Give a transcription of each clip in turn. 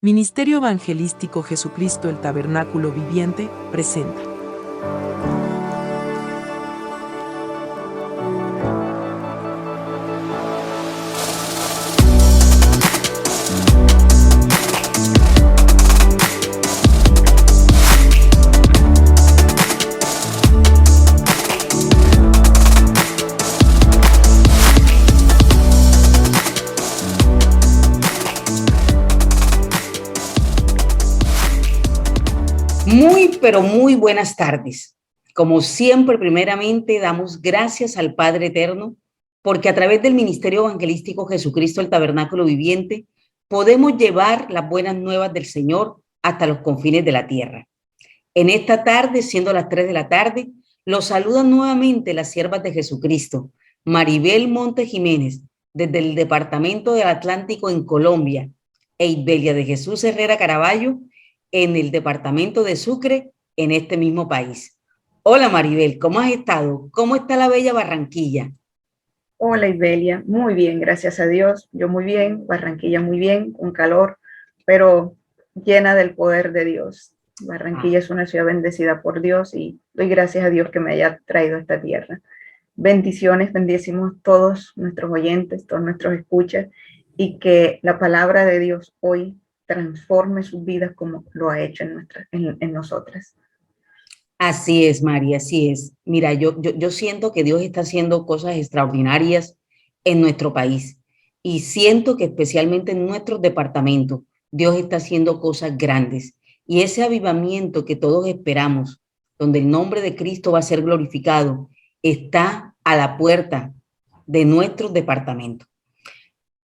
Ministerio Evangelístico Jesucristo el Tabernáculo Viviente presenta. Pero muy buenas tardes. Como siempre, primeramente, damos gracias al Padre Eterno, porque a través del Ministerio Evangelístico Jesucristo, el Tabernáculo Viviente, podemos llevar las buenas nuevas del Señor hasta los confines de la tierra. En esta tarde, siendo las 3 de la tarde, los saludan nuevamente las siervas de Jesucristo, Maribel Monte Jiménez, desde el Departamento del Atlántico en Colombia, e Ibelia de Jesús Herrera Caraballo, en el Departamento de Sucre, en este mismo país. Hola Maribel, ¿cómo has estado? ¿Cómo está la bella Barranquilla? Hola Ibelia, muy bien, gracias a Dios. Yo muy bien, Barranquilla muy bien, con calor, pero llena del poder de Dios. Barranquilla es una ciudad bendecida por Dios y doy gracias a Dios que me haya traído a esta tierra. Bendiciones, bendecimos todos nuestros oyentes, todos nuestros escuchas, y que la palabra de Dios hoy transforme sus vidas como lo ha hecho en nosotras. Así es, María, así es. Mira, yo siento que Dios está haciendo cosas extraordinarias en nuestro país y siento que especialmente en nuestros departamentos Dios está haciendo cosas grandes, y ese avivamiento que todos esperamos, donde el nombre de Cristo va a ser glorificado, está a la puerta de nuestros departamentos.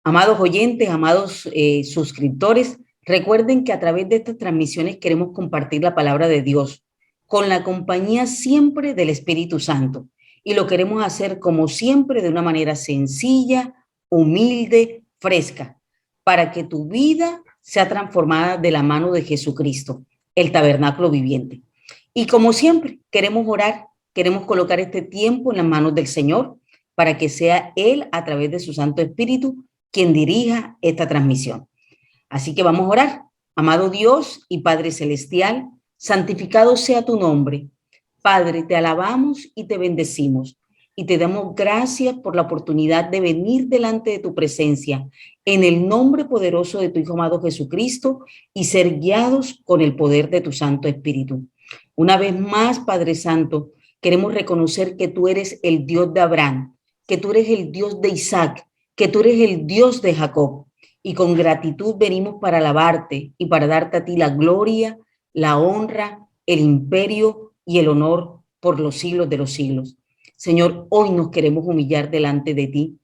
Amados oyentes, amados suscriptores, recuerden que a través de estas transmisiones queremos compartir la palabra de Dios con la compañía siempre del Espíritu Santo, y lo queremos hacer como siempre de una manera sencilla, humilde, fresca, para que tu vida sea transformada de la mano de Jesucristo, el tabernáculo viviente. Y como siempre, queremos orar, queremos colocar este tiempo en las manos del Señor para que sea Él, a través de su Santo Espíritu, quien dirija esta transmisión. Así que vamos a orar. Amado Dios y Padre Celestial, santificado sea tu nombre. Padre, te alabamos y te bendecimos y te damos gracias por la oportunidad de venir delante de tu presencia en el nombre poderoso de tu Hijo amado Jesucristo y ser guiados con el poder de tu Santo Espíritu. Una vez más, Padre Santo, queremos reconocer que tú eres el Dios de Abraham, que tú eres el Dios de Isaac, que tú eres el Dios de Jacob, y con gratitud venimos para alabarte y para darte a ti la gloria, la honra, el imperio y el honor por los siglos de los siglos. Señor, hoy nos queremos humillar delante de ti,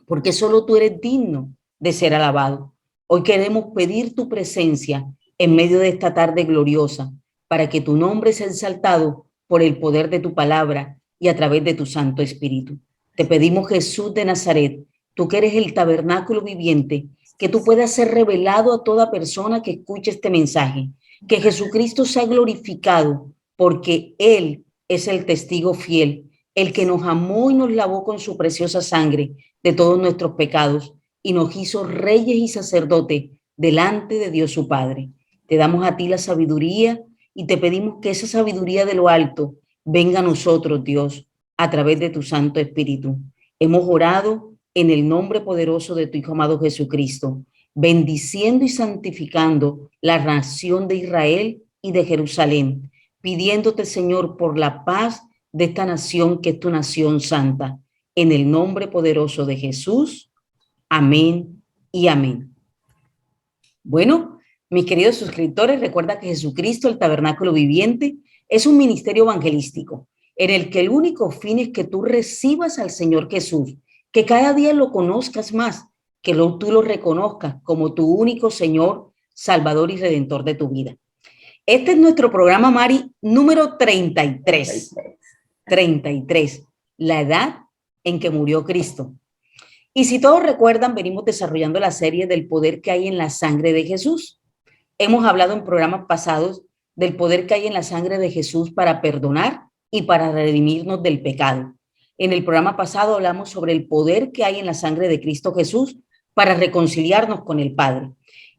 porque solo tú eres digno de ser alabado. Hoy queremos pedir tu presencia en medio de esta tarde gloriosa, para que tu nombre sea exaltado por el poder de tu palabra y a través de tu Santo Espíritu. Te pedimos, Jesús de Nazaret, tú que eres el tabernáculo viviente, que tú puedas ser revelado a toda persona que escuche este mensaje, que Jesucristo sea glorificado, porque Él es el testigo fiel, el que nos amó y nos lavó con su preciosa sangre de todos nuestros pecados y nos hizo reyes y sacerdotes delante de Dios su Padre. Te damos a ti la sabiduría y te pedimos que esa sabiduría de lo alto venga a nosotros, Dios, a través de tu Santo Espíritu. Hemos orado en el nombre poderoso de tu Hijo amado Jesucristo, bendiciendo y santificando la nación de Israel y de Jerusalén, pidiéndote, Señor, por la paz de esta nación que es tu nación santa. En el nombre poderoso de Jesús, amén y amén. Bueno, mis queridos suscriptores, recuerda que Jesucristo, el Tabernáculo Viviente, es un ministerio evangelístico en el que el único fin es que tú recibas al Señor Jesús, que cada día lo conozcas más, que tú lo reconozcas como tu único Señor, Salvador y Redentor de tu vida. Este es nuestro programa, Mari, número 33. 33, la edad en que murió Cristo. Y si todos recuerdan, venimos desarrollando la serie del poder que hay en la sangre de Jesús. Hemos hablado en programas pasados del poder que hay en la sangre de Jesús para perdonar y para redimirnos del pecado. En el programa pasado hablamos sobre el poder que hay en la sangre de Cristo Jesús para reconciliarnos con el Padre.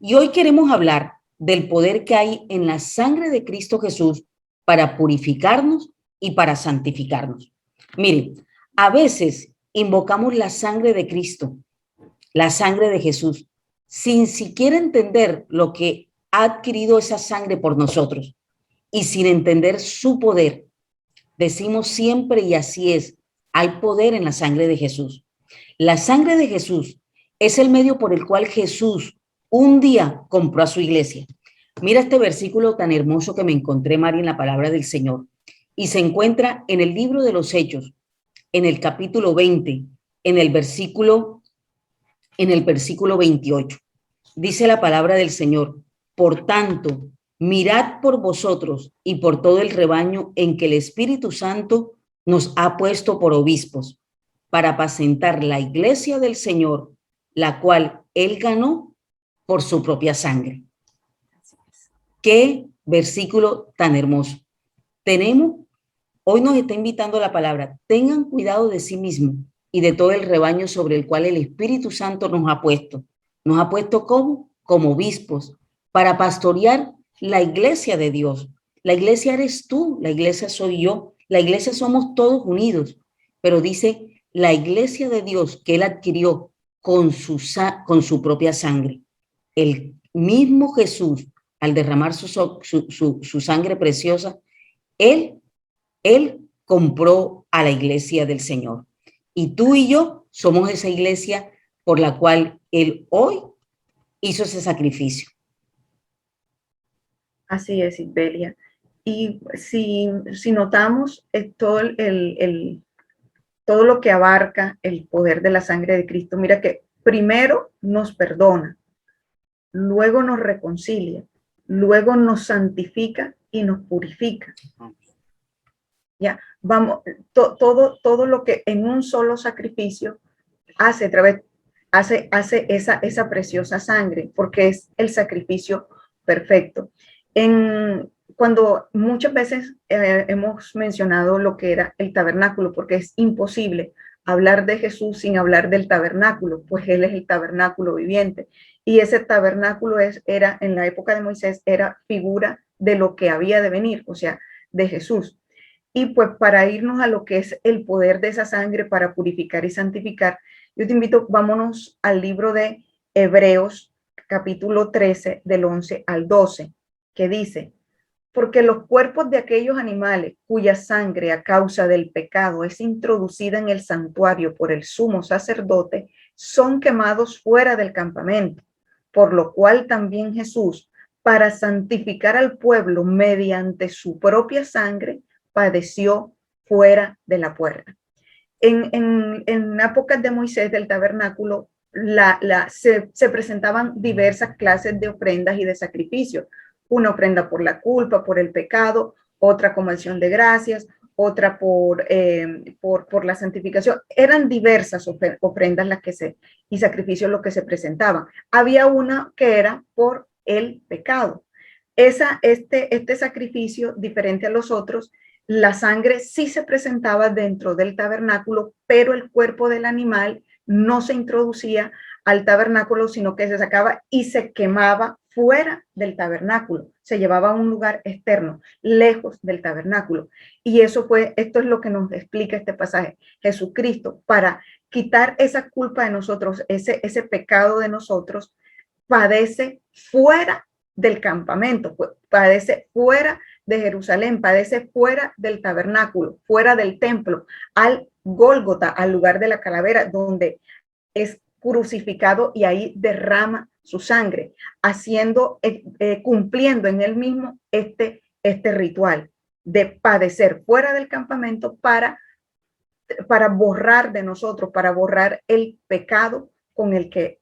Y hoy queremos hablar del poder que hay en la sangre de Cristo Jesús para purificarnos y para santificarnos. Miren, a veces invocamos la sangre de Cristo, la sangre de Jesús, sin siquiera entender lo que ha adquirido esa sangre por nosotros y sin entender su poder. Decimos siempre, y así es, hay poder en la sangre de Jesús. La sangre de Jesús es el medio por el cual Jesús un día compró a su iglesia. Mira este versículo tan hermoso que me encontré, María, en la palabra del Señor. Y se encuentra en el libro de los Hechos, en el capítulo 20, en el versículo 28. Dice la palabra del Señor: por tanto, mirad por vosotros y por todo el rebaño en que el Espíritu Santo nos ha puesto por obispos, para apacentar la iglesia del Señor, la cual Él ganó por su propia sangre. Qué versículo tan hermoso. Hoy nos está invitando la palabra: tengan cuidado de sí mismos y de todo el rebaño sobre el cual el Espíritu Santo nos ha puesto. Nos ha puesto como obispos, para pastorear la iglesia de Dios. La iglesia eres tú, la iglesia soy yo, la iglesia somos todos unidos, pero dice la iglesia de Dios que Él adquirió con su propia sangre. El mismo Jesús, al derramar su sangre preciosa, Él compró a la iglesia del Señor. Y tú y yo somos esa iglesia por la cual Él hoy hizo ese sacrificio. Así es, Isbelia. Y si notamos todo lo que abarca el poder de la sangre de Cristo, mira que primero nos perdona, luego nos reconcilia, luego nos santifica y nos purifica. Ya, vamos, todo lo que en un solo sacrificio hace esa preciosa sangre, porque es el sacrificio perfecto. Cuando muchas veces hemos mencionado lo que era el tabernáculo, porque es imposible hablar de Jesús sin hablar del tabernáculo, pues Él es el tabernáculo viviente. Y ese tabernáculo era en la época de Moisés, era figura de lo que había de venir, o sea, de Jesús. Y pues para irnos a lo que es el poder de esa sangre para purificar y santificar, yo te invito, vámonos al libro de Hebreos, capítulo 13, del 11 al 12, que dice: porque los cuerpos de aquellos animales cuya sangre a causa del pecado es introducida en el santuario por el sumo sacerdote, son quemados fuera del campamento, por lo cual también Jesús, para santificar al pueblo mediante su propia sangre, padeció fuera de la puerta. En épocas de Moisés del tabernáculo, se presentaban diversas clases de ofrendas y de sacrificios. Una ofrenda por la culpa, por el pecado, otra como acción de gracias, otra por la santificación. Eran diversas ofrendas y sacrificios los que se presentaban. Había una que era por el pecado. Este sacrificio, diferente a los otros, la sangre sí se presentaba dentro del tabernáculo, pero el cuerpo del animal no se introducía al tabernáculo, sino que se sacaba y se quemaba fuera del tabernáculo, se llevaba a un lugar externo, lejos del tabernáculo. Y esto es lo que nos explica este pasaje. Jesucristo, para quitar esa culpa de nosotros, ese pecado de nosotros, padece fuera del campamento, padece fuera de Jerusalén, padece fuera del tabernáculo, fuera del templo, al Gólgota, al lugar de la calavera, donde es crucificado y ahí derrama su sangre, cumpliendo en él mismo este ritual de padecer fuera del campamento para borrar de nosotros, para borrar el pecado con el que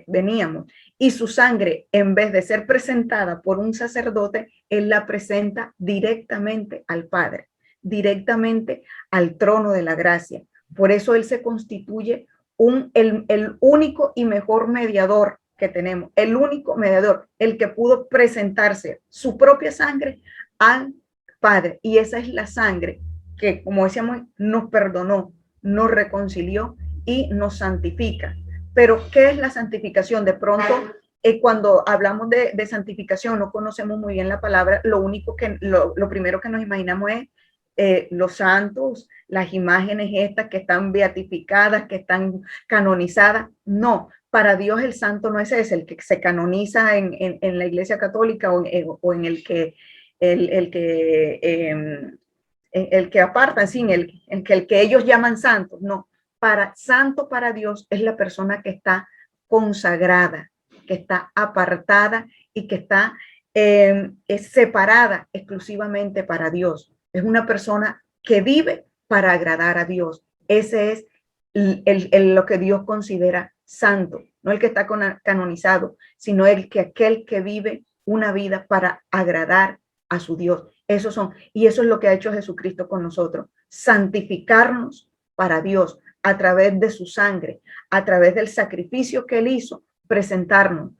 veníamos. Y su sangre, en vez de ser presentada por un sacerdote, él la presenta directamente al Padre, directamente al trono de la gracia. Por eso él se constituye el único y mejor mediador que tenemos, el único mediador, el que pudo presentarse su propia sangre al Padre. Y esa es la sangre que, como decíamos, nos perdonó, nos reconcilió y nos santifica. Pero, ¿qué es la santificación? De pronto cuando hablamos de santificación, no conocemos muy bien la palabra, lo primero que nos imaginamos es los santos, las imágenes estas que están beatificadas, que están canonizadas. No, para Dios el santo no es ese, el que se canoniza en la Iglesia Católica o en el que apartan, sí, el que ellos llaman santos. No, santo para Dios es la persona que está consagrada, que está apartada y que está es separada exclusivamente para Dios. Es una persona que vive para agradar a Dios. Ese es lo que Dios considera santo, no el que está canonizado, sino aquel que vive una vida para agradar a su Dios. Y eso es lo que ha hecho Jesucristo con nosotros, santificarnos para Dios a través de su sangre, a través del sacrificio que él hizo, presentarnos.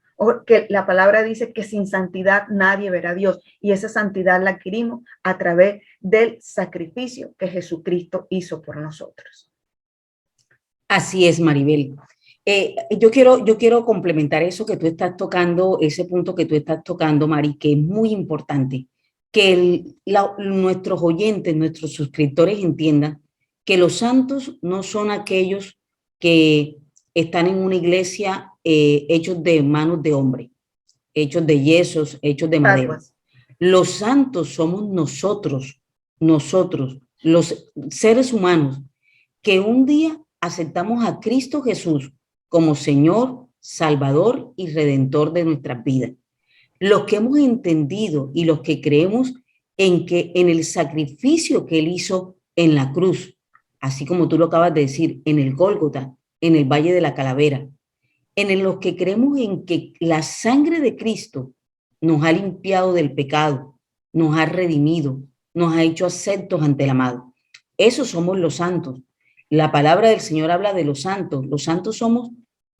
Que la palabra dice que sin santidad nadie verá a Dios, y esa santidad la adquirimos a través del sacrificio que Jesucristo hizo por nosotros. Así es, Maribel. Yo quiero complementar eso que tú estás tocando, ese punto que tú estás tocando, Mari, que es muy importante, que nuestros oyentes, nuestros suscriptores entiendan que los santos no son aquellos que están en una iglesia hechos de manos de hombre, hechos de yesos, hechos de madera. Los santos somos nosotros, los seres humanos, que un día aceptamos a Cristo Jesús como Señor, Salvador y Redentor de nuestras vidas. Los que hemos entendido y los que creemos en el sacrificio que él hizo en la cruz, así como tú lo acabas de decir, en el Gólgota, en el Valle de la Calavera, en los que creemos en que la sangre de Cristo nos ha limpiado del pecado, nos ha redimido, nos ha hecho aceptos ante el amado. Esos somos los santos. La palabra del Señor habla de los santos. Los santos somos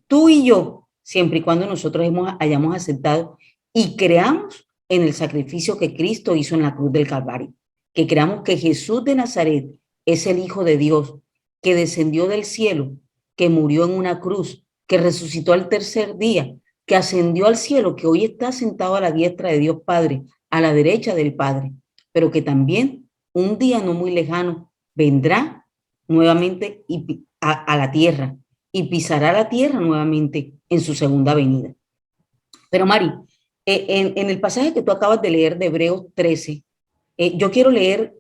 tú y yo, siempre y cuando nosotros hayamos aceptado y creamos en el sacrificio que Cristo hizo en la cruz del Calvario, que creamos que Jesús de Nazaret es el Hijo de Dios, que descendió del cielo, que murió en una cruz, que resucitó al tercer día, que ascendió al cielo, que hoy está sentado a la diestra de Dios Padre, a la derecha del Padre, pero que también un día no muy lejano vendrá nuevamente a la tierra y pisará la tierra nuevamente en su segunda venida. Pero Mari, en el pasaje que tú acabas de leer de Hebreos 13, yo quiero leer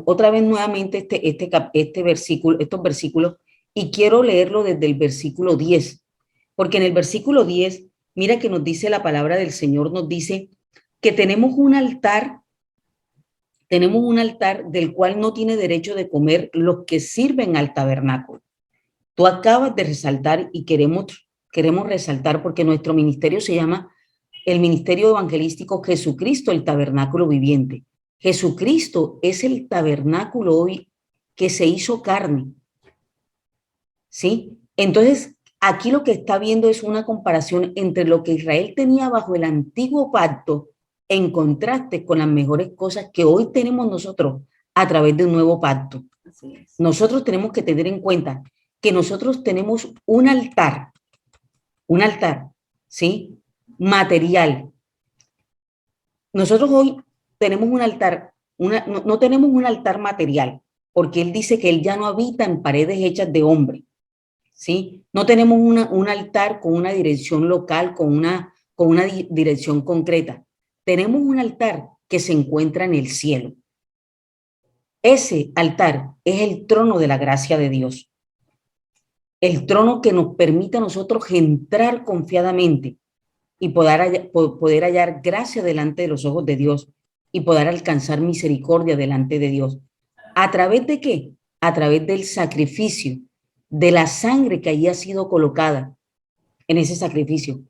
otra vez nuevamente estos versículos, y quiero leerlo desde el versículo 10, porque en el versículo 10, mira que nos dice la palabra del Señor, nos dice que tenemos un altar del cual no tiene derecho de comer los que sirven al tabernáculo. Tú acabas de resaltar y queremos resaltar, porque nuestro ministerio se llama el Ministerio Evangelístico Jesucristo, el Tabernáculo Viviente. Jesucristo es el tabernáculo hoy que se hizo carne, ¿sí? Entonces, aquí lo que está viendo es una comparación entre lo que Israel tenía bajo el antiguo pacto en contraste con las mejores cosas que hoy tenemos nosotros a través de un nuevo pacto. Así es. Nosotros tenemos que tener en cuenta que nosotros tenemos un altar, ¿sí? Material. Nosotros hoy tenemos un altar, no tenemos un altar material, porque él dice que él ya no habita en paredes hechas de hombre, ¿sí? No tenemos un altar con una dirección local, con una dirección concreta. Tenemos un altar que se encuentra en el cielo. Ese altar es el trono de la gracia de Dios. El trono que nos permite a nosotros entrar confiadamente y poder hallar gracia delante de los ojos de Dios y poder alcanzar misericordia delante de Dios. ¿A través de qué? A través del sacrificio, de la sangre que allí ha sido colocada en ese sacrificio.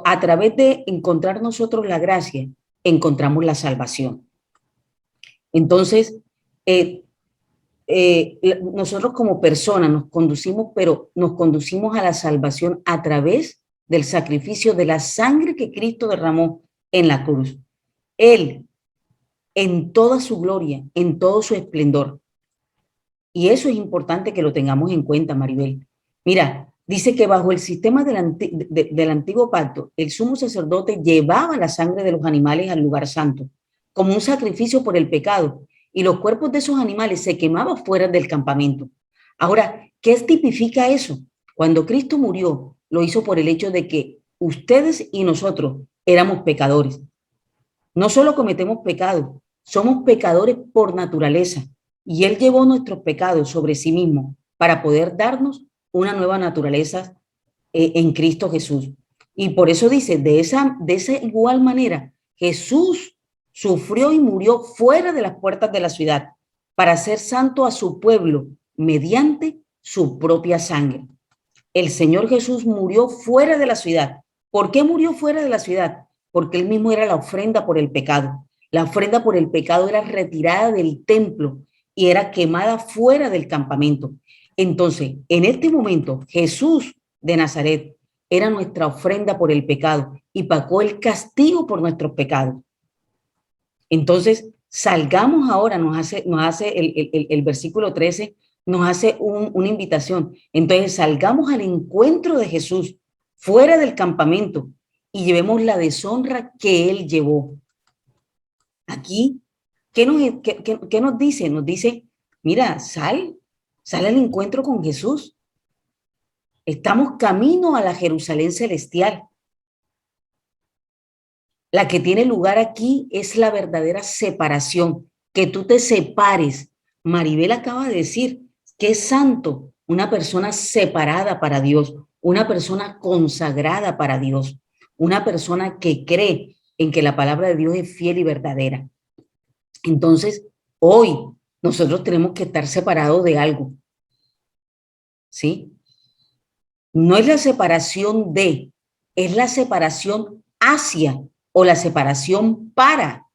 A través de encontrar nosotros la gracia, encontramos la salvación. Entonces, nosotros como personas nos conducimos a la salvación a través del sacrificio de la sangre que Cristo derramó en la cruz. Él, en toda su gloria, en todo su esplendor. Y eso es importante que lo tengamos en cuenta, Maribel. Mira, Dice que bajo el sistema del antiguo pacto, el sumo sacerdote llevaba la sangre de los animales al lugar santo, como un sacrificio por el pecado, y los cuerpos de esos animales se quemaban fuera del campamento. Ahora, ¿qué tipifica eso? Cuando Cristo murió, lo hizo por el hecho de que ustedes y nosotros éramos pecadores. No solo cometemos pecados, somos pecadores por naturaleza, y Él llevó nuestros pecados sobre sí mismo para poder darnos una nueva naturaleza en Cristo Jesús. Y por eso dice, de esa igual manera, Jesús sufrió y murió fuera de las puertas de la ciudad para hacer santo a su pueblo mediante su propia sangre. El Señor Jesús murió fuera de la ciudad. ¿Por qué murió fuera de la ciudad? Porque Él mismo era la ofrenda por el pecado. La ofrenda por el pecado era retirada del templo y era quemada fuera del campamento. Entonces, en este momento, Jesús de Nazaret era nuestra ofrenda por el pecado y pagó el castigo por nuestros pecados. Entonces, salgamos ahora, nos hace el versículo 13, nos hace una invitación. Entonces, salgamos al encuentro de Jesús fuera del campamento y llevemos la deshonra que Él llevó. Aquí, ¿qué nos dice? Nos dice, mira, sal al encuentro con Jesús. Estamos camino a la Jerusalén celestial. La que tiene lugar aquí es la verdadera separación, que tú te separes. Maribel acaba de decir que es santo, una persona separada para Dios, una persona consagrada para Dios, una persona que cree en que la palabra de Dios es fiel y verdadera. Entonces, hoy nosotros tenemos que estar separados de algo, ¿sí? No es la separación de, es la separación hacia o la separación para.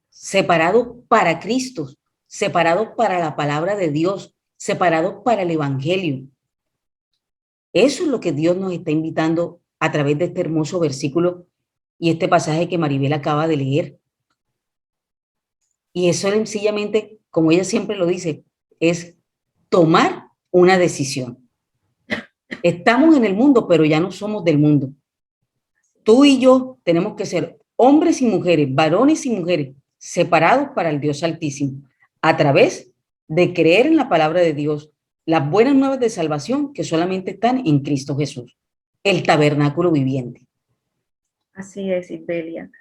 Separados para Cristo, separados para la palabra de Dios, separados para el evangelio. Eso es lo que Dios nos está invitando a través de este hermoso versículo y este pasaje que Maribel acaba de leer. Y eso sencillamente, como ella siempre lo dice, es tomar una decisión. Estamos en el mundo, pero ya no somos del mundo. Tú y yo tenemos que ser hombres y mujeres, varones y mujeres, separados para el Dios Altísimo, a través de creer en la palabra de Dios, las buenas nuevas de salvación que solamente están en Cristo Jesús, el tabernáculo viviente. Así es, Isbelia.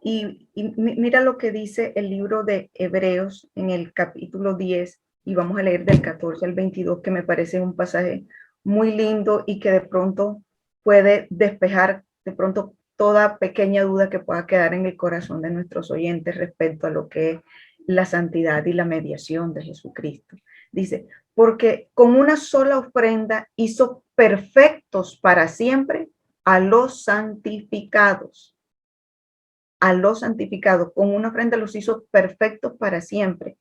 Y mira lo que dice el libro de Hebreos en el capítulo 10, y vamos a leer del 14 al 22, que me parece un pasaje muy lindo y que de pronto puede despejar de pronto toda pequeña duda que pueda quedar en el corazón de nuestros oyentes respecto a lo que es la santidad y la mediación de Jesucristo. Dice, porque con una sola ofrenda hizo perfectos para siempre a los santificados. A los santificados, con una ofrenda los hizo perfectos para siempre.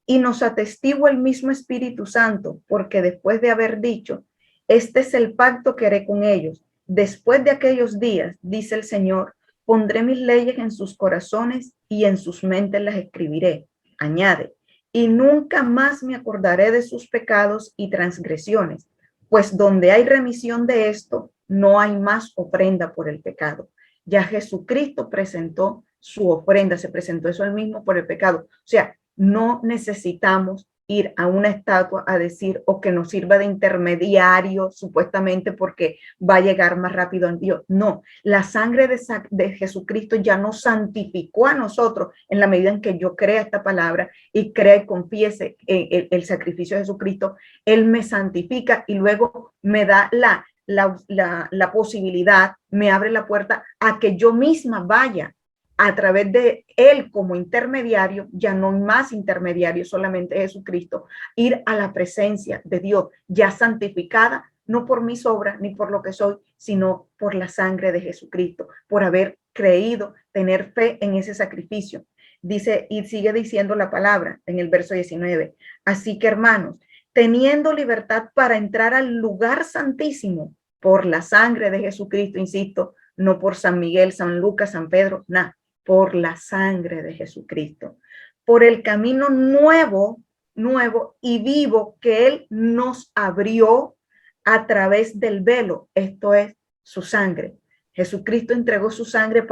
Y nos atestigua el mismo Espíritu Santo, porque después de haber dicho, este es el pacto que haré con ellos. Después de aquellos días, dice el Señor, pondré mis leyes en sus corazones y en sus mentes las escribiré. Añade, y nunca más me acordaré de sus pecados y transgresiones, pues donde hay remisión de esto, no hay más ofrenda por el pecado. Ya Jesucristo presentó su ofrenda, se presentó eso él mismo por el pecado. O sea, no necesitamos ir a una estatua a decir o que nos sirva de intermediario supuestamente porque va a llegar más rápido a Dios. No, la sangre de Jesucristo ya nos santificó a nosotros en la medida en que yo crea esta palabra y crea y confiese el sacrificio de Jesucristo. Él me santifica y luego me da la posibilidad, me abre la puerta a que yo misma vaya a través de él como intermediario, ya no hay más intermediario, solamente Jesucristo, ir a la presencia de Dios, ya santificada, no por mis obras ni por lo que soy, sino por la sangre de Jesucristo, por haber creído, tener fe en ese sacrificio. Dice, y sigue diciendo la palabra en el verso 19, así que hermanos, teniendo libertad para entrar al lugar santísimo por la sangre de Jesucristo, insisto, no por San Miguel, San Lucas, San Pedro, nada, por la sangre de Jesucristo, por el camino nuevo y vivo que Él nos abrió a través del velo, esto es su sangre. Jesucristo entregó su sangre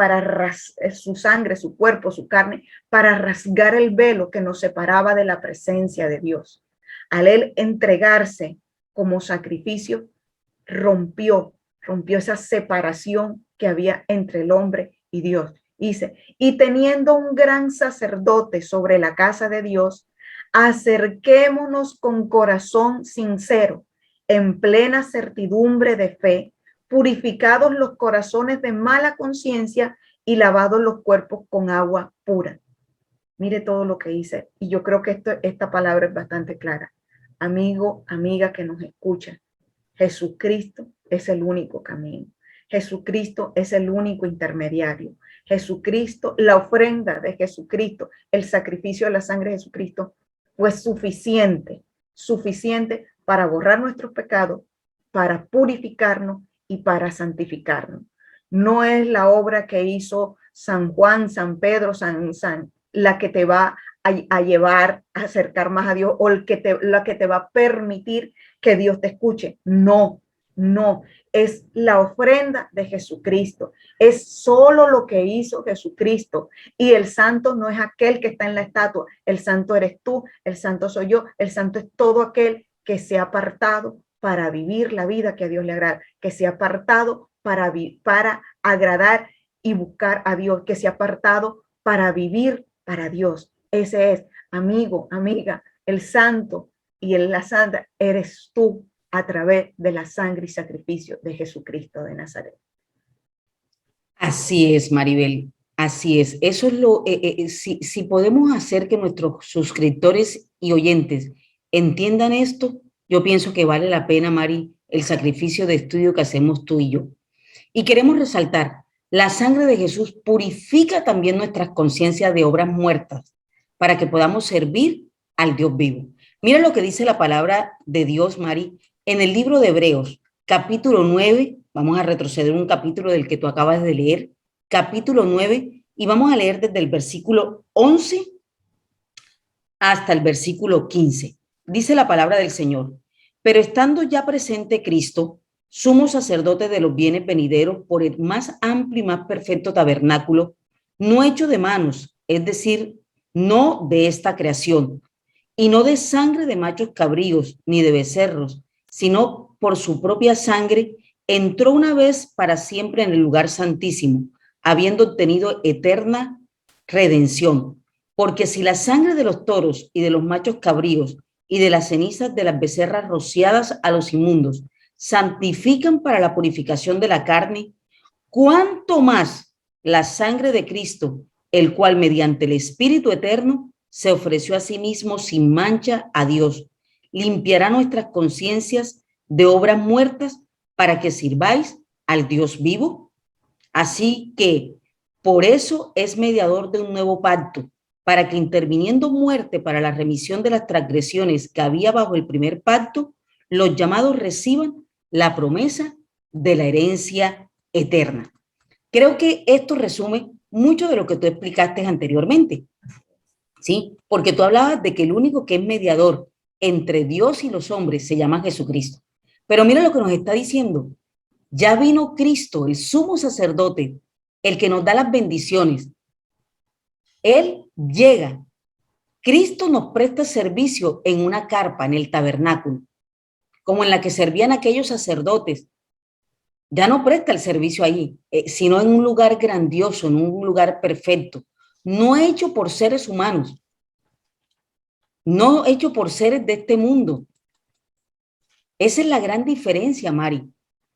su cuerpo, su carne, para rasgar el velo que nos separaba de la presencia de Dios. Al él entregarse como sacrificio, rompió esa separación que había entre el hombre y Dios. Dice, y teniendo un gran sacerdote sobre la casa de Dios, acerquémonos con corazón sincero, en plena certidumbre de fe, purificados los corazones de mala conciencia y lavados los cuerpos con agua pura. Mire todo lo que dice, y yo creo que esta palabra es bastante clara. Amigo, amiga que nos escucha, Jesucristo es el único camino. Jesucristo es el único intermediario. Jesucristo, la ofrenda de Jesucristo, el sacrificio de la sangre de Jesucristo fue suficiente para borrar nuestros pecados, para purificarnos y para santificarnos. No es la obra que hizo San Juan, San Pedro, la que te va a llevar a acercar más a Dios o la que te va a permitir que Dios te escuche. No, es la ofrenda de Jesucristo. Es solo lo que hizo Jesucristo. Y el santo no es aquel que está en la estatua. El santo eres tú, el santo soy yo, el santo es todo aquel que se ha apartado para vivir la vida que a Dios le agrada, que se ha apartado para agradar y buscar a Dios, que se ha apartado para vivir para Dios. Ese es, amigo, amiga, el santo y la santa eres tú a través de la sangre y sacrificio de Jesucristo de Nazaret. Así es, Maribel, así es. Eso es lo, si podemos hacer que nuestros suscriptores y oyentes entiendan esto, yo pienso que vale la pena, Mari, el sacrificio de estudio que hacemos tú y yo. Y queremos resaltar, la sangre de Jesús purifica también nuestras conciencias de obras muertas para que podamos servir al Dios vivo. Mira lo que dice la palabra de Dios, Mari, en el libro de Hebreos, capítulo 9, vamos a retroceder un capítulo del que tú acabas de leer, capítulo 9, y vamos a leer desde el versículo 11 hasta el versículo 15. Dice la palabra del Señor, pero estando ya presente Cristo, sumo sacerdote de los bienes venideros por el más amplio y más perfecto tabernáculo, no hecho de manos, es decir, no de esta creación, y no de sangre de machos cabríos ni de becerros, sino por su propia sangre, entró una vez para siempre en el lugar santísimo, habiendo obtenido eterna redención. Porque si la sangre de los toros y de los machos cabríos y de las cenizas de las becerras rociadas a los inmundos santifican para la purificación de la carne, ¿cuánto más la sangre de Cristo, el cual mediante el Espíritu eterno se ofreció a sí mismo sin mancha a Dios, limpiará nuestras conciencias de obras muertas para que sirváis al Dios vivo? Así que por eso es mediador de un nuevo pacto, para que interviniendo muerte para la remisión de las transgresiones que había bajo el primer pacto, los llamados reciban la promesa de la herencia eterna. Creo que esto resume mucho de lo que tú explicaste anteriormente, ¿sí? Porque tú hablabas de que el único que es mediador entre Dios y los hombres se llama Jesucristo. Pero mira lo que nos está diciendo. Ya vino Cristo, el sumo sacerdote, el que nos da las bendiciones. Él llega. Cristo nos presta servicio en una carpa, en el tabernáculo, como en la que servían aquellos sacerdotes. Ya no presta el servicio allí, sino en un lugar grandioso, en un lugar perfecto, no hecho por seres humanos, no hecho por seres de este mundo. Esa es la gran diferencia, Mari.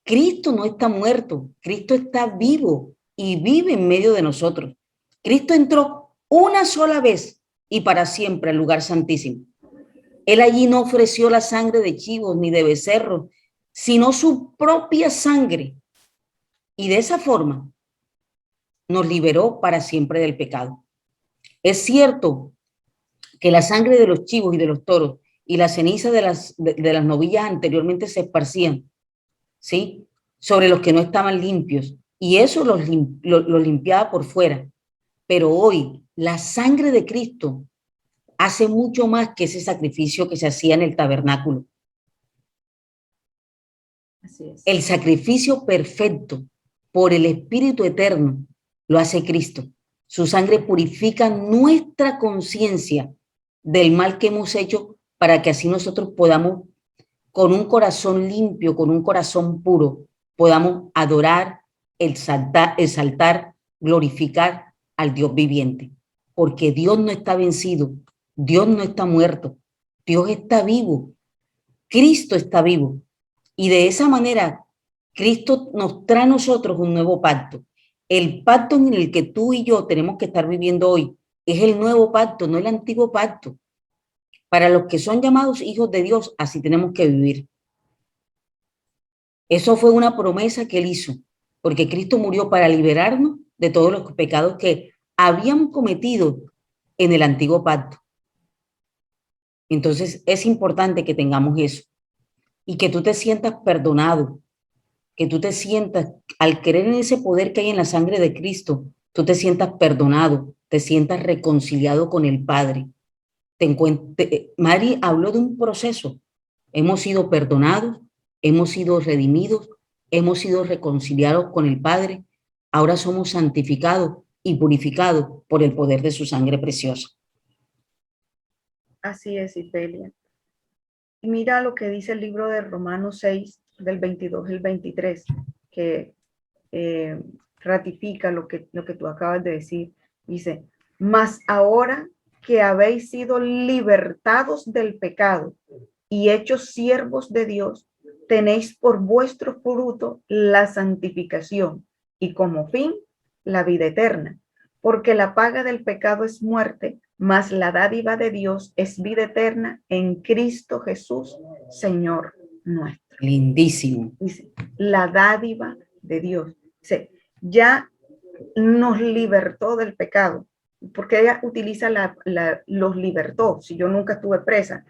Cristo no está muerto, Cristo está vivo y vive en medio de nosotros. Cristo entró una sola vez y para siempre al lugar santísimo. Él allí no ofreció la sangre de chivos ni de becerros, sino su propia sangre. Y de esa forma nos liberó para siempre del pecado. Es cierto que la sangre de los chivos y de los toros y la ceniza de las novillas anteriormente se esparcían, ¿sí?, sobre los que no estaban limpios, y eso los limpiaba por fuera. Pero hoy la sangre de Cristo hace mucho más que ese sacrificio que se hacía en el tabernáculo. Así es. El sacrificio perfecto por el Espíritu Eterno lo hace Cristo. Su sangre purifica nuestra conciencia del mal que hemos hecho para que así nosotros podamos, con un corazón limpio, con un corazón puro, podamos adorar, exaltar, glorificar al Dios viviente. Porque Dios no está vencido, Dios no está muerto, Dios está vivo, Cristo está vivo. Y de esa manera, Cristo nos trae a nosotros un nuevo pacto. El pacto en el que tú y yo tenemos que estar viviendo hoy es el nuevo pacto, no el antiguo pacto. Para los que son llamados hijos de Dios, así tenemos que vivir. Eso fue una promesa que Él hizo, porque Cristo murió para liberarnos de todos los pecados que habíamos cometido en el antiguo pacto. Entonces, es importante que tengamos eso y que tú te sientas perdonado, que tú te sientas, al creer en ese poder que hay en la sangre de Cristo, tú te sientas perdonado, te sientas reconciliado con el Padre. Mari habló de un proceso. Hemos sido perdonados, hemos sido redimidos, hemos sido reconciliados con el Padre. Ahora somos santificados y purificados por el poder de su sangre preciosa. Así es, Ifelia. Y mira lo que dice el libro de Romanos 6, del 22 al 23, que ratifica lo que tú acabas de decir. Dice, mas ahora que habéis sido libertados del pecado y hechos siervos de Dios, tenéis por vuestro fruto la santificación y como fin la vida eterna. Porque la paga del pecado es muerte, mas la dádiva de Dios es vida eterna en Cristo Jesús, Señor nuestro. Lindísimo. Dice, la dádiva de Dios. Dice, ya nos libertó del pecado. Porque ella utiliza los libertó. Si yo nunca estuve presa,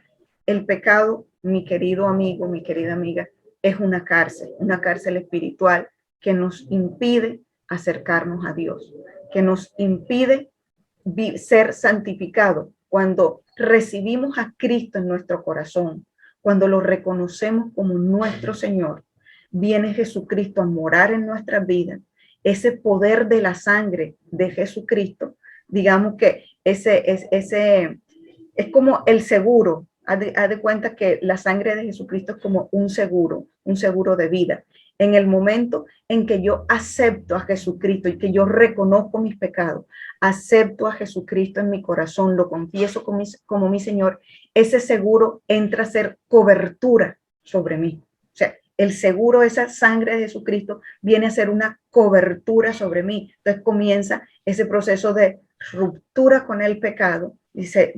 el pecado, mi querido amigo, mi querida amiga, es una cárcel espiritual que nos impide acercarnos a Dios, que nos impide ser santificados. Cuando recibimos a Cristo en nuestro corazón, cuando lo reconocemos como nuestro Señor, viene Jesucristo a morar en nuestras vidas. Ese poder de la sangre de Jesucristo, digamos que ese es como el seguro. Haz de cuenta que la sangre de Jesucristo es como un seguro de vida. En el momento en que yo acepto a Jesucristo y que yo reconozco mis pecados, acepto a Jesucristo en mi corazón, lo confieso como mi Señor, ese seguro entra a ser cobertura sobre mí. O sea, el seguro, esa sangre de Jesucristo, viene a ser una cobertura sobre mí. Entonces comienza ese proceso de ruptura con el pecado. Dice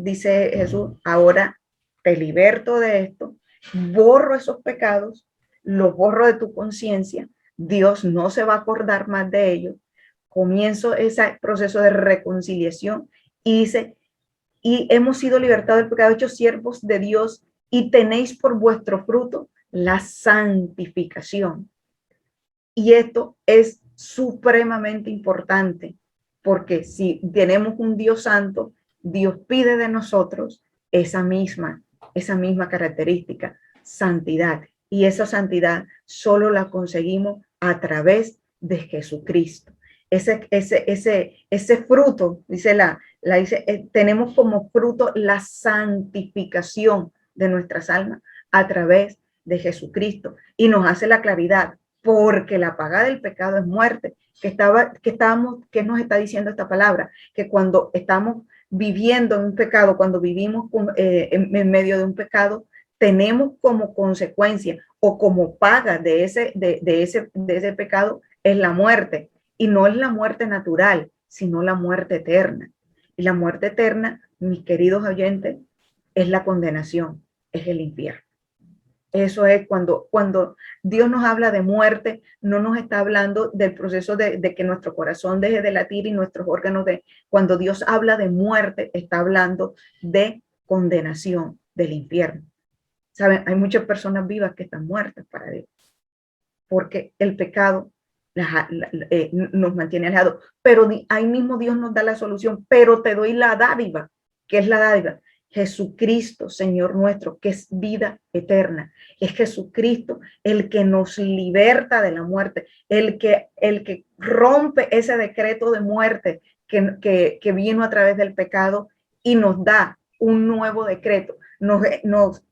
Jesús, ahora te liberto de esto, borro esos pecados, los borro de tu conciencia, Dios no se va a acordar más de ellos. Comienzo ese proceso de reconciliación y dice, y hemos sido libertados del pecado, hechos siervos de Dios, y tenéis por vuestro fruto la santificación. Y esto es supremamente importante, porque si tenemos un Dios santo, Dios pide de nosotros esa misma característica, santidad. Y esa santidad solo la conseguimos a través de Jesucristo. Ese fruto, dice tenemos como fruto la santificación de nuestras almas a través de Jesucristo. Y nos hace la claridad, porque la paga del pecado es muerte. ¿Qué nos está diciendo esta palabra? Que cuando estamos viviendo en un pecado, cuando vivimos en medio de un pecado, tenemos como consecuencia o como paga de ese pecado es la muerte. Y no es la muerte natural, sino la muerte eterna. Y la muerte eterna, mis queridos oyentes, es la condenación, es el infierno. Eso es cuando Dios nos habla de muerte, no nos está hablando del proceso de que nuestro corazón deje de latir y nuestros órganos cuando Dios habla de muerte, está hablando de condenación del infierno. ¿Saben? Hay muchas personas vivas que están muertas para Dios, porque el pecado nos mantiene alejados, pero ahí mismo Dios nos da la solución, pero te doy la dádiva. ¿Qué es la dádiva? Jesucristo, Señor nuestro, que es vida eterna. Es Jesucristo el que nos liberta de la muerte, el que rompe ese decreto de muerte que vino a través del pecado y nos da un nuevo decreto.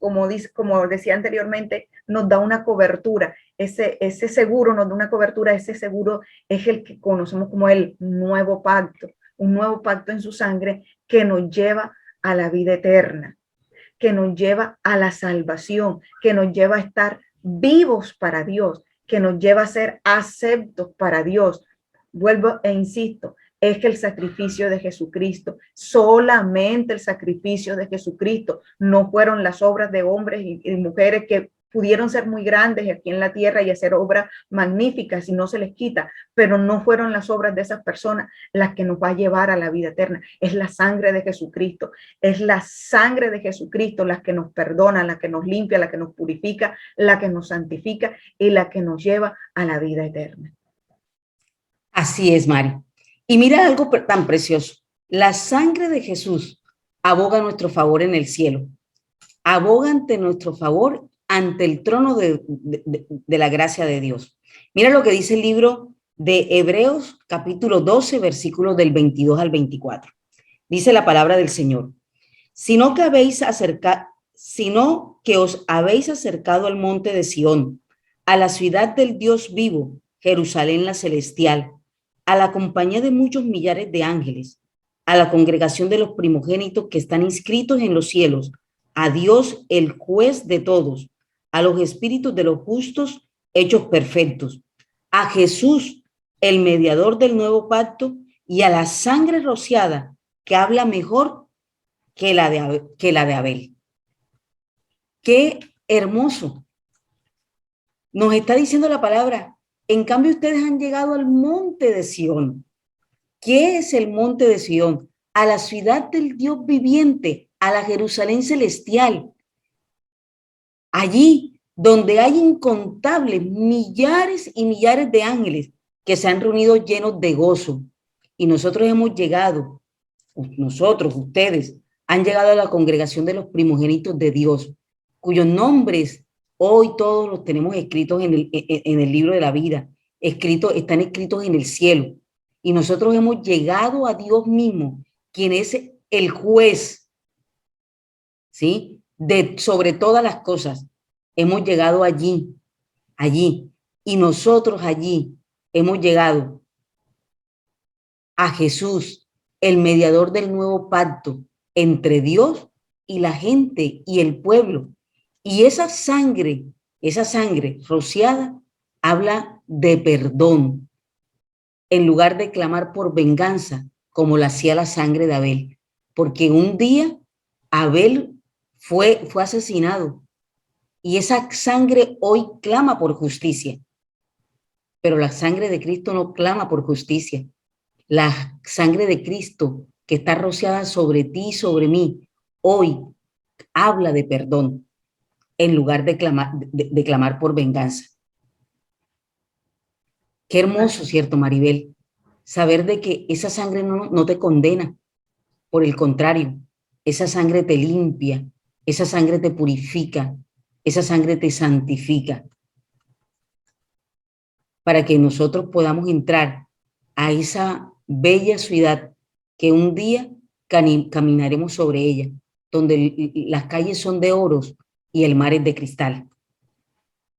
Como decía anteriormente, nos da una cobertura. Ese seguro nos da una cobertura. Ese seguro es el que conocemos como el nuevo pacto, un nuevo pacto en su sangre que nos lleva a la vida eterna, que nos lleva a la salvación, que nos lleva a estar vivos para Dios, que nos lleva a ser aceptos para Dios. Vuelvo e insisto, es que el sacrificio de Jesucristo, solamente el sacrificio de Jesucristo, no fueron las obras de hombres y mujeres que pudieron ser muy grandes aquí en la tierra y hacer obras magníficas y no se les quita, pero no fueron las obras de esas personas las que nos va a llevar a la vida eterna. Es la sangre de Jesucristo, es la sangre de Jesucristo la que nos perdona, la que nos limpia, la que nos purifica, la que nos santifica y la que nos lleva a la vida eterna. Así es, Mari. Y mira algo tan precioso. La sangre de Jesús aboga a nuestro favor en el cielo. Aboga ante nuestro favor ante el trono de la gracia de Dios. Mira lo que dice el libro de Hebreos, capítulo 12, versículos del 22 al 24. Dice la palabra del Señor. Sino que os habéis acercado al monte de Sión, a la ciudad del Dios vivo, Jerusalén la celestial, a la compañía de muchos millares de ángeles, a la congregación de los primogénitos que están inscritos en los cielos, a Dios el juez de todos, a los espíritus de los justos hechos perfectos, a Jesús el mediador del nuevo pacto y a la sangre rociada que habla mejor que la de Abel. Qué hermoso. Nos está diciendo la palabra. En cambio, ustedes han llegado al monte de Sión. ¿Qué es el monte de Sión? A la ciudad del Dios viviente, a la Jerusalén celestial. Allí donde hay incontables millares y millares de ángeles que se han reunido llenos de gozo. Y nosotros hemos llegado, ustedes, han llegado a la congregación de los primogénitos de Dios, cuyos nombres hoy todos los tenemos escritos en el libro de la vida, están escritos en el cielo. Y nosotros hemos llegado a Dios mismo, quien es el juez, ¿sí? Sobre todas las cosas. Hemos llegado allí. Y nosotros allí hemos llegado a Jesús, el mediador del nuevo pacto entre Dios y la gente y el pueblo. Y esa sangre rociada habla de perdón, en lugar de clamar por venganza, como lo hacía la sangre de Abel. Porque un día Abel fue asesinado y esa sangre hoy clama por justicia. Pero la sangre de Cristo no clama por justicia. La sangre de Cristo que está rociada sobre ti y sobre mí, hoy habla de perdón en lugar de clamar por venganza. Qué hermoso, ¿cierto, Maribel? Saber de que esa sangre no te condena. Por el contrario, esa sangre te limpia, esa sangre te purifica, esa sangre te santifica, para que nosotros podamos entrar a esa bella ciudad que un día caminaremos sobre ella, donde las calles son de oros y el mar es de cristal.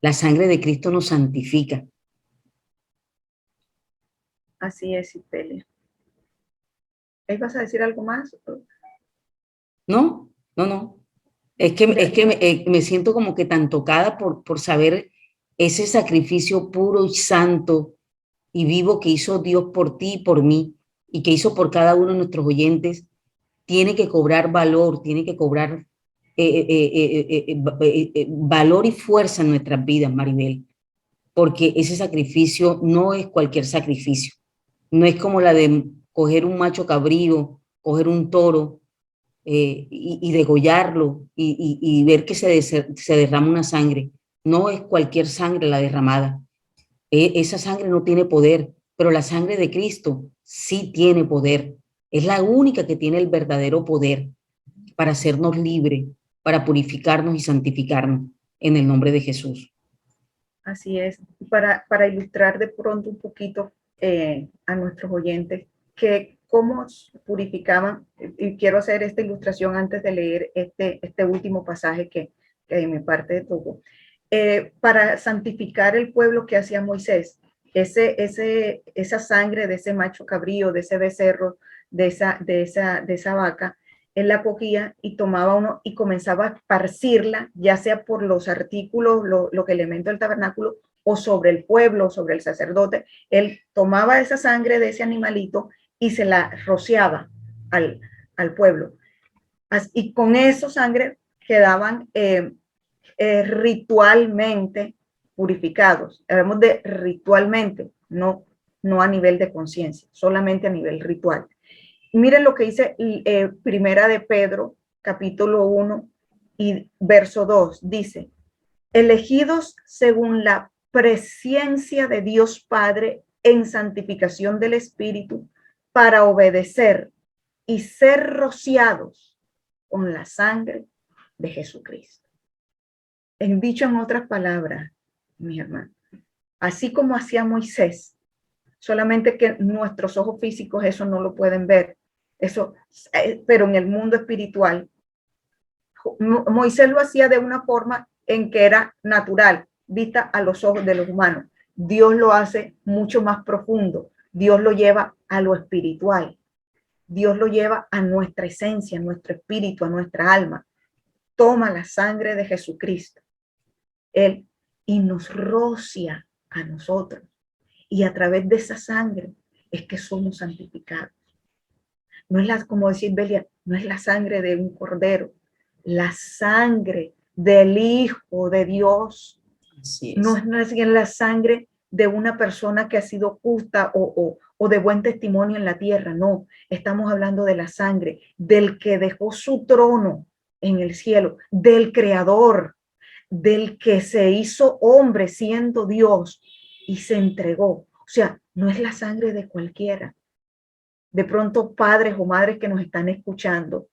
La sangre de Cristo nos santifica. Así es, Ispelia. ¿Vas a decir algo más? No. Es que me siento como que tan tocada por saber ese sacrificio puro y santo y vivo que hizo Dios por ti y por mí, y que hizo por cada uno de nuestros oyentes. Tiene que cobrar valor, tiene que cobrar valor y fuerza en nuestras vidas, Maribel, porque ese sacrificio no es cualquier sacrificio. No es como la de coger un macho cabrío, coger un toro y degollarlo y ver que se derrama una sangre. No es cualquier sangre la derramada. Esa sangre no tiene poder, pero la sangre de Cristo sí tiene poder. Es la única que tiene el verdadero poder para hacernos libres, para purificarnos y santificarnos en el nombre de Jesús. Así es. Para ilustrar de pronto un poquito a nuestros oyentes que cómo purificaban, y quiero hacer esta ilustración antes de leer este último pasaje que de mi parte tocó. Para santificar el pueblo que hacía Moisés, esa sangre de ese macho cabrío, de ese becerro, de esa vaca, él la cogía y tomaba uno y comenzaba a esparcirla, ya sea por los artículos, los elementos del tabernáculo, o sobre el pueblo, sobre el sacerdote. Él tomaba esa sangre de ese animalito y se la rociaba al pueblo. Y con esa sangre quedaban ritualmente purificados. Hablamos de ritualmente, no a nivel de conciencia, solamente a nivel ritual. Miren lo que dice Primera de Pedro, capítulo 1 y verso 2. Dice, elegidos según la presciencia de Dios Padre en santificación del Espíritu para obedecer y ser rociados con la sangre de Jesucristo. Dicho en otras palabras, mi hermano, así como hacía Moisés, solamente que nuestros ojos físicos eso no lo pueden ver, eso, pero en el mundo espiritual, Moisés lo hacía de una forma en que era natural, vista a los ojos de los humanos. Dios lo hace mucho más profundo, Dios lo lleva a lo espiritual, Dios lo lleva a nuestra esencia, a nuestro espíritu, a nuestra alma. Toma la sangre de Jesucristo, Él, y nos rocia a nosotros. Y a través de esa sangre es que somos santificados. No es como decir Belia, no es la sangre de un cordero, la sangre del Hijo de Dios. Así es. No es la sangre de una persona que ha sido justa o de buen testimonio en la tierra. No, estamos hablando de la sangre del que dejó su trono en el cielo, del Creador, del que se hizo hombre siendo Dios y se entregó. O sea, no es la sangre de cualquiera. De pronto, padres o madres que nos están escuchando,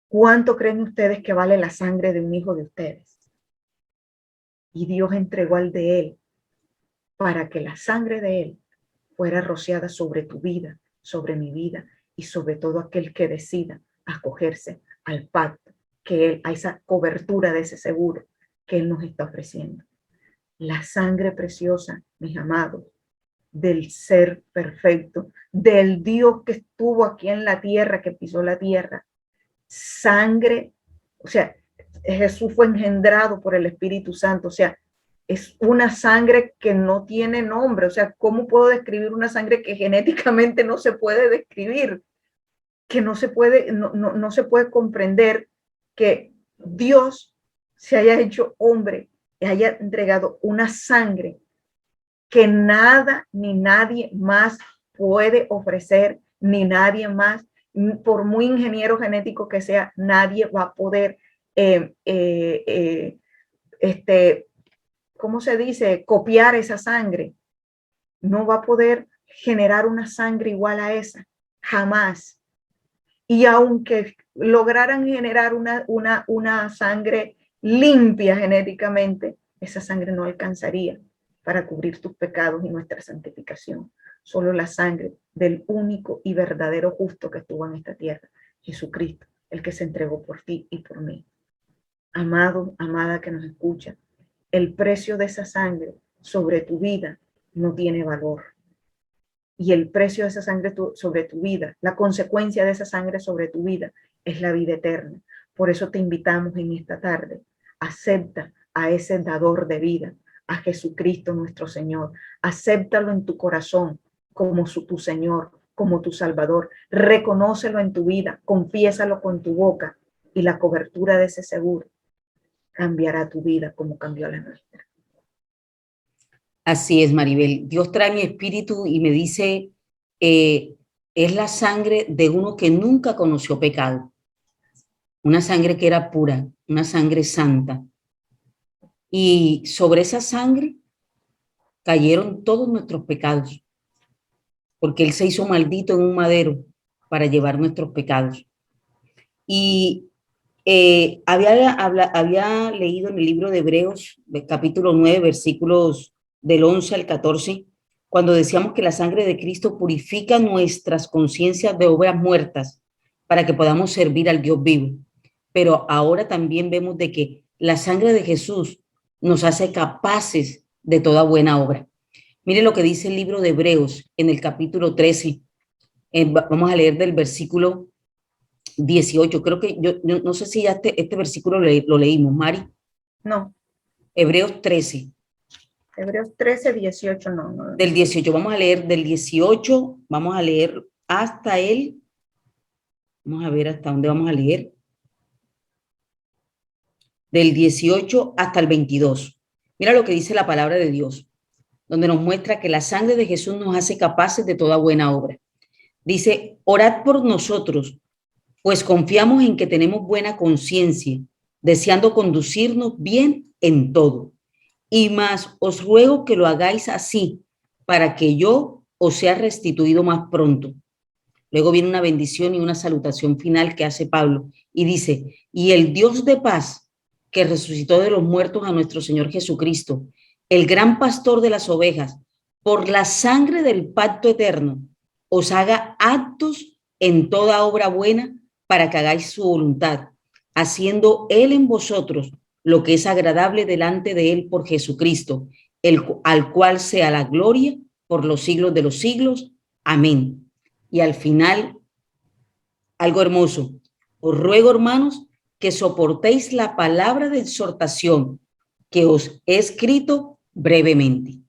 ¿cuánto creen ustedes que vale la sangre de un hijo de ustedes? Y Dios entregó al de él para que la sangre de él fuera rociada sobre tu vida, sobre mi vida y sobre todo aquel que decida acogerse al pacto, que él, a esa cobertura de ese seguro que él nos está ofreciendo. La sangre preciosa, mis amados, del ser perfecto, del Dios que estuvo aquí en la tierra, que pisó la tierra. Sangre, o sea, Jesús fue engendrado por el Espíritu Santo, o sea, es una sangre que no tiene nombre, o sea, ¿cómo puedo describir una sangre que genéticamente no se puede describir? Que no se puede comprender que Dios se haya hecho hombre y haya entregado una sangre que nada ni nadie más puede ofrecer, ni nadie más, por muy ingeniero genético que sea, nadie va a poder, ¿cómo se dice? Copiar esa sangre. No va a poder generar una sangre igual a esa, jamás. Y aunque lograran generar una sangre limpia genéticamente, esa sangre no alcanzaría para cubrir tus pecados y nuestra santificación. Solo la sangre del único y verdadero justo que estuvo en esta tierra, Jesucristo, el que se entregó por ti y por mí. Amado, amada que nos escucha, el precio de esa sangre sobre tu vida no tiene valor. Y el precio de esa sangre sobre tu vida, la consecuencia de esa sangre sobre tu vida es la vida eterna. Por eso te invitamos en esta tarde, acepta a ese dador de vida, a Jesucristo nuestro Señor. Acéptalo en tu corazón como tu Señor, como tu Salvador. Reconócelo en tu vida, confiésalo con tu boca y la cobertura de ese seguro cambiará tu vida como cambió la nuestra. Así es, Maribel. Dios trae mi espíritu y me dice, es la sangre de uno que nunca conoció pecado. Una sangre que era pura, una sangre santa. Y sobre esa sangre cayeron todos nuestros pecados, porque Él se hizo maldito en un madero para llevar nuestros pecados. Y Había leído en el libro de Hebreos, capítulo 9, versículos del 11 al 14, cuando decíamos que la sangre de Cristo purifica nuestras conciencias de obras muertas para que podamos servir al Dios vivo. Pero ahora también vemos de que la sangre de Jesús nos hace capaces de toda buena obra. Mire lo que dice el libro de Hebreos en el capítulo 13. Vamos a leer del versículo 18. Creo que yo no sé si ya este versículo lo leímos, Mari. No. Hebreos 13. Hebreos 13, 18, no. Del 18, vamos a leer del 18, vamos a leer hasta vamos a ver hasta dónde vamos a leer. Del 18 hasta el 22. Mira lo que dice la palabra de Dios, donde nos muestra que la sangre de Jesús nos hace capaces de toda buena obra. Dice, orad por nosotros, pues confiamos en que tenemos buena conciencia, deseando conducirnos bien en todo. Y más os ruego que lo hagáis así, para que yo os sea restituido más pronto. Luego viene una bendición y una salutación final que hace Pablo, y dice, y el Dios de paz, que resucitó de los muertos a nuestro Señor Jesucristo, el gran pastor de las ovejas, por la sangre del pacto eterno, os haga actos en toda obra buena para que hagáis su voluntad, haciendo Él en vosotros lo que es agradable delante de Él por Jesucristo, al cual sea la gloria por los siglos de los siglos. Amén. Y al final, algo hermoso. Os ruego, hermanos, que soportéis la palabra de exhortación que os he escrito brevemente.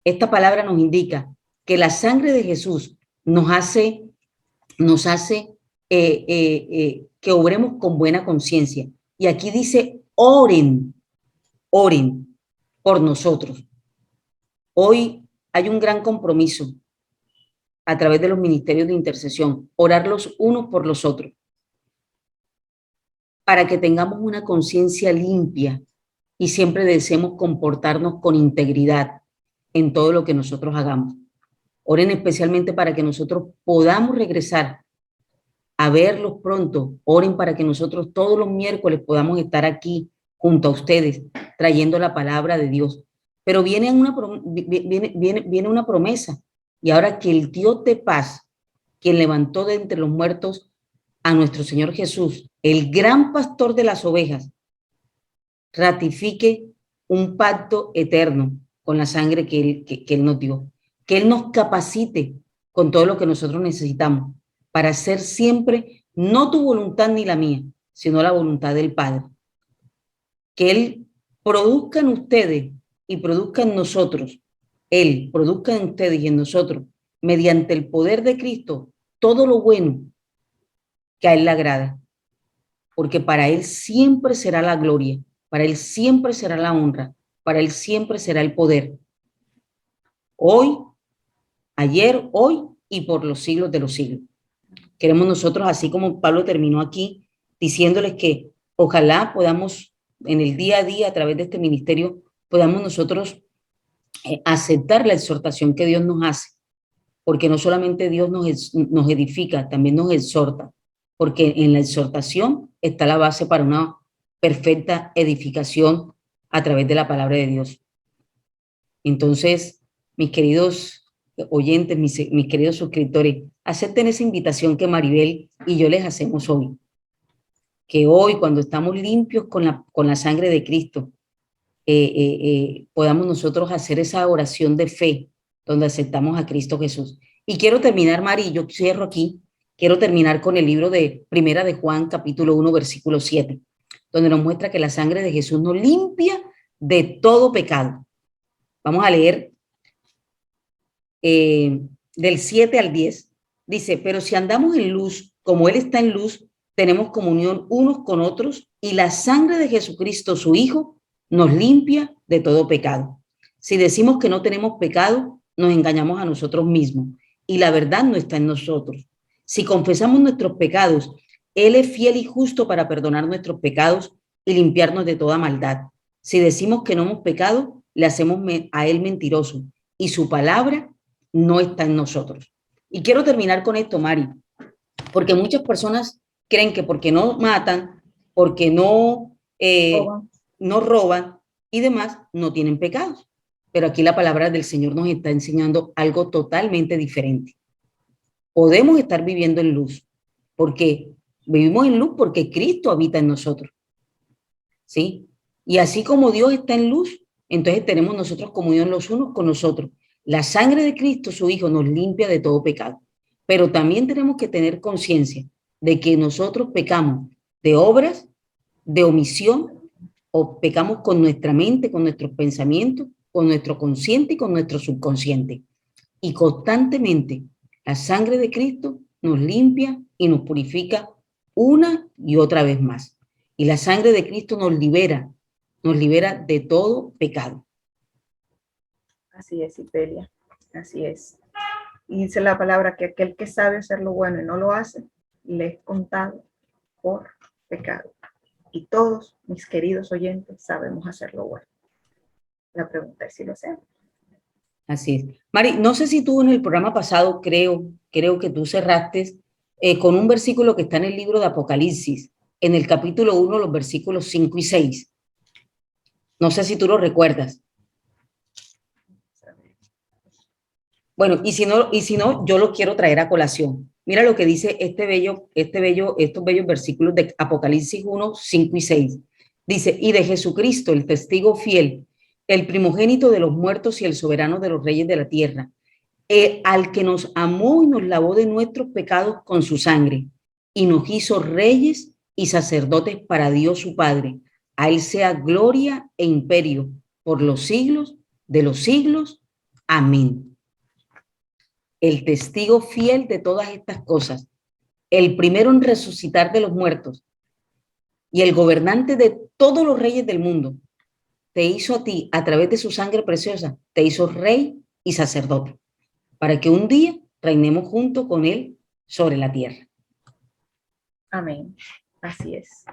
Esta palabra nos indica que la sangre de Jesús nos hace que obremos con buena conciencia. Y aquí dice, oren por nosotros. Hoy hay un gran compromiso a través de los ministerios de intercesión, orar los unos por los otros, para que tengamos una conciencia limpia y siempre deseemos comportarnos con integridad en todo lo que nosotros hagamos. Oren especialmente para que nosotros podamos regresar a verlos pronto. Oren para que nosotros todos los miércoles podamos estar aquí junto a ustedes, trayendo la palabra de Dios. Pero viene una promesa, y ahora que el Dios de paz, quien levantó de entre los muertos a nuestro Señor Jesús, el gran pastor de las ovejas, ratifique un pacto eterno con la sangre que Él nos dio, que Él nos capacite con todo lo que nosotros necesitamos para hacer siempre, no tu voluntad ni la mía, sino la voluntad del Padre. Que Él produzca en ustedes y produzca en nosotros, Él produzca en ustedes y en nosotros, mediante el poder de Cristo, todo lo bueno que a Él le agrada. Porque para Él siempre será la gloria, para Él siempre será la honra, para Él siempre será el poder. Hoy, ayer, hoy y por los siglos de los siglos. Queremos nosotros, así como Pablo terminó aquí, diciéndoles que ojalá podamos en el día a día, a través de este ministerio, podamos nosotros aceptar la exhortación que Dios nos hace, porque no solamente Dios nos edifica, también nos exhorta, porque en la exhortación está la base para una perfecta edificación a través de la palabra de Dios. Entonces, mis queridos oyentes, mis queridos suscriptores, acepten esa invitación que Maribel y yo les hacemos hoy. Que hoy, cuando estamos limpios con la sangre de Cristo, podamos nosotros hacer esa oración de fe, donde aceptamos a Cristo Jesús. Y quiero terminar, Mari, yo cierro aquí, quiero terminar con el libro de Primera de Juan, capítulo 1, versículo 7, donde nos muestra que la sangre de Jesús nos limpia de todo pecado. Vamos a leer del 7 al 10. Dice, pero si andamos en luz, como Él está en luz, tenemos comunión unos con otros, y la sangre de Jesucristo, su Hijo, nos limpia de todo pecado. Si decimos que no tenemos pecado, nos engañamos a nosotros mismos, y la verdad no está en nosotros. Si confesamos nuestros pecados, Él es fiel y justo para perdonar nuestros pecados y limpiarnos de toda maldad. Si decimos que no hemos pecado, le hacemos a Él mentiroso, y su palabra no está en nosotros. Y quiero terminar con esto, Mari, porque muchas personas creen que porque no matan, porque no, Roban. no roban y demás, no tienen pecados. Pero aquí la palabra del Señor nos está enseñando algo totalmente diferente. Podemos estar viviendo en luz, porque vivimos en luz porque Cristo habita en nosotros, ¿sí? Y así como Dios está en luz, entonces tenemos nosotros comunión los unos con los otros. La sangre de Cristo, su Hijo, nos limpia de todo pecado. Pero también tenemos que tener conciencia de que nosotros pecamos de obras, de omisión, o pecamos con nuestra mente, con nuestros pensamientos, con nuestro consciente y con nuestro subconsciente. Y constantemente la sangre de Cristo nos limpia y nos purifica una y otra vez más. Y la sangre de Cristo nos libera de todo pecado. Así es, Ibelia, así es. Y dice la palabra que aquel que sabe hacer lo bueno y no lo hace, le es contado por pecado. Y todos, mis queridos oyentes, sabemos hacer lo bueno. La pregunta es si lo hacemos. Así es. Mari, no sé si tú en el programa pasado, creo que tú cerraste con un versículo que está en el libro de Apocalipsis, en el capítulo 1, los versículos 5 y 6. No sé si tú lo recuerdas. Bueno, y si no, yo lo quiero traer a colación. Mira lo que dice estos bellos versículos de Apocalipsis 1, 5 y 6. Dice, y de Jesucristo, el testigo fiel, el primogénito de los muertos y el soberano de los reyes de la tierra, al que nos amó y nos lavó de nuestros pecados con su sangre, y nos hizo reyes y sacerdotes para Dios su Padre. A él sea gloria e imperio por los siglos de los siglos. Amén. El testigo fiel de todas estas cosas, el primero en resucitar de los muertos y el gobernante de todos los reyes del mundo, te hizo a ti, a través de su sangre preciosa, te hizo rey y sacerdote, para que un día reinemos junto con él sobre la tierra. Amén. Así es.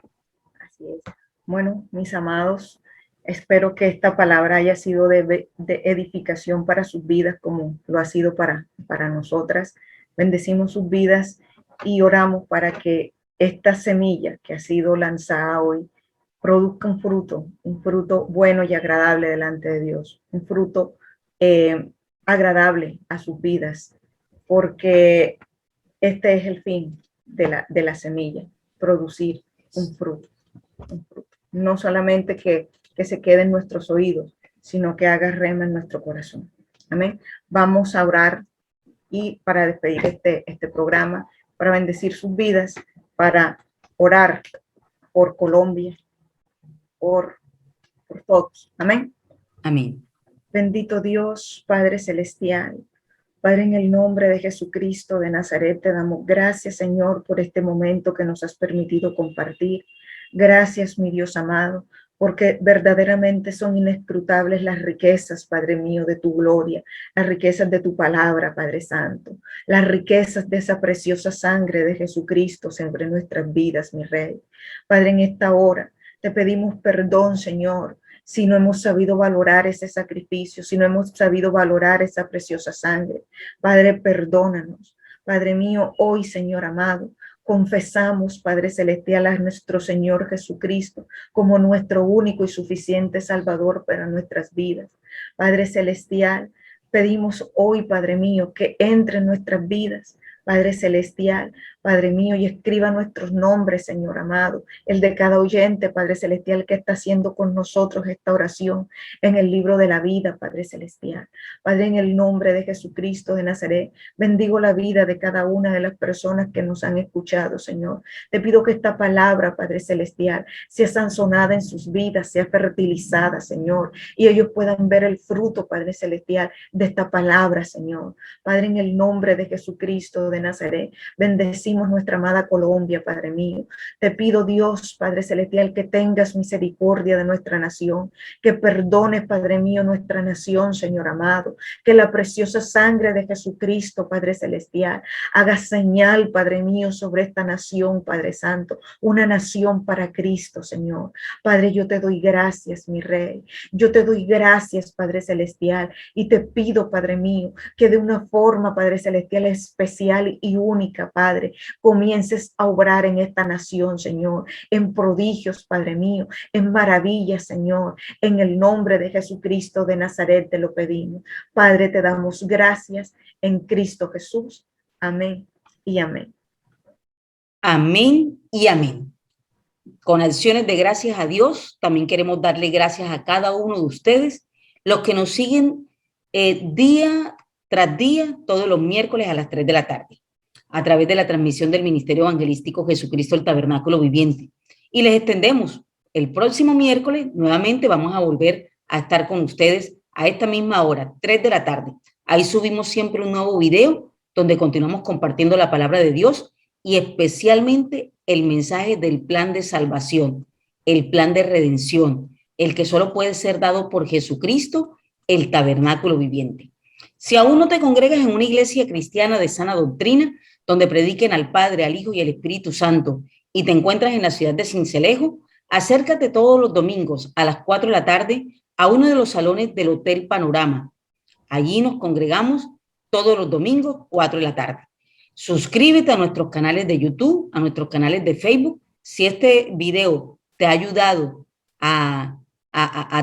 Así es. Bueno, mis amados, espero que esta palabra haya sido de edificación para sus vidas como lo ha sido para nosotras. Bendecimos sus vidas y oramos para que esta semilla que ha sido lanzada hoy produzca un fruto bueno y agradable delante de Dios, un fruto agradable a sus vidas, porque este es el fin de la semilla, producir un fruto. No solamente que se quede en nuestros oídos, sino que haga rema en nuestro corazón. Amén. Vamos a orar y para despedir este programa, para bendecir sus vidas, para orar por Colombia, por todos. Amén. Amén. Bendito Dios, Padre Celestial. Padre, en el nombre de Jesucristo de Nazaret, te damos gracias, Señor, por este momento que nos has permitido compartir. Gracias, mi Dios amado, porque verdaderamente son inescrutables las riquezas, Padre mío, de tu gloria, las riquezas de tu palabra, Padre Santo, las riquezas de esa preciosa sangre de Jesucristo sobre nuestras vidas, mi Rey. Padre, en esta hora te pedimos perdón, Señor, si no hemos sabido valorar ese sacrificio, si no hemos sabido valorar esa preciosa sangre. Padre, perdónanos. Padre mío, hoy, Señor amado, confesamos, Padre Celestial, a nuestro Señor Jesucristo como nuestro único y suficiente Salvador para nuestras vidas. Padre Celestial, pedimos hoy, Padre mío, que entre en nuestras vidas, Padre Celestial, Padre mío, y escriba nuestros nombres, Señor amado, el de cada oyente, Padre Celestial, que está haciendo con nosotros esta oración en el libro de la vida, Padre Celestial. Padre, en el nombre de Jesucristo de Nazaret, bendigo la vida de cada una de las personas que nos han escuchado, Señor. Te pido que esta palabra, Padre Celestial, sea sanzonada en sus vidas, sea fertilizada, Señor, y ellos puedan ver el fruto, Padre Celestial, de esta palabra, Señor. Padre, en el nombre de Jesucristo de Nazaret, bendecimos nuestra amada Colombia, Padre mío. Te pido, Dios, Padre Celestial, que tengas misericordia de nuestra nación, que perdones, Padre mío, nuestra nación, Señor amado, que la preciosa sangre de Jesucristo, Padre Celestial, haga señal, Padre mío, sobre esta nación, Padre Santo, una nación para Cristo, Señor. Padre, yo te doy gracias, mi Rey. Yo te doy gracias, Padre Celestial, y te pido, Padre mío, que de una forma, Padre Celestial, especial y única, Padre, comiences a obrar en esta nación, Señor, en prodigios, Padre mío, en maravillas, Señor, en el nombre de Jesucristo de Nazaret te lo pedimos. Padre, te damos gracias en Cristo Jesús. Amén y amén. Amén y amén. Con acciones de gracias a Dios, también queremos darle gracias a cada uno de ustedes, los que nos siguen día tras día, todos los miércoles a las 3 de la tarde, a través de la transmisión del Ministerio Evangelístico Jesucristo el Tabernáculo Viviente. Y les extendemos, el próximo miércoles nuevamente vamos a volver a estar con ustedes a esta misma hora, 3 de la tarde. Ahí subimos siempre un nuevo video donde continuamos compartiendo la palabra de Dios y especialmente el mensaje del plan de salvación, el plan de redención, el que solo puede ser dado por Jesucristo, el tabernáculo viviente. Si aún no te congregas en una iglesia cristiana de sana doctrina, donde prediquen al Padre, al Hijo y al Espíritu Santo, y te encuentras en la ciudad de Sincelejo, acércate todos los domingos a las 4 de la tarde a uno de los salones del Hotel Panorama. Allí nos congregamos todos los domingos, 4 de la tarde. Suscríbete a nuestros canales de YouTube, a nuestros canales de Facebook. Si este video te ha ayudado a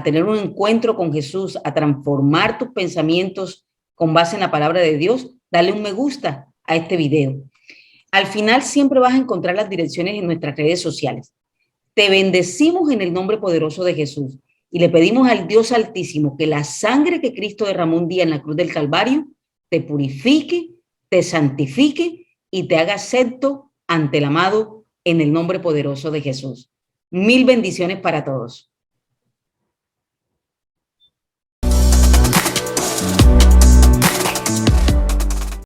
tener un encuentro con Jesús, a transformar tus pensamientos con base en la palabra de Dios, dale un me gusta a este video. Al final siempre vas a encontrar las direcciones en nuestras redes sociales. Te bendecimos en el nombre poderoso de Jesús y le pedimos al Dios Altísimo que la sangre que Cristo derramó un día en la cruz del Calvario te purifique, te santifique y te haga acepto ante el amado en el nombre poderoso de Jesús. Mil bendiciones para todos.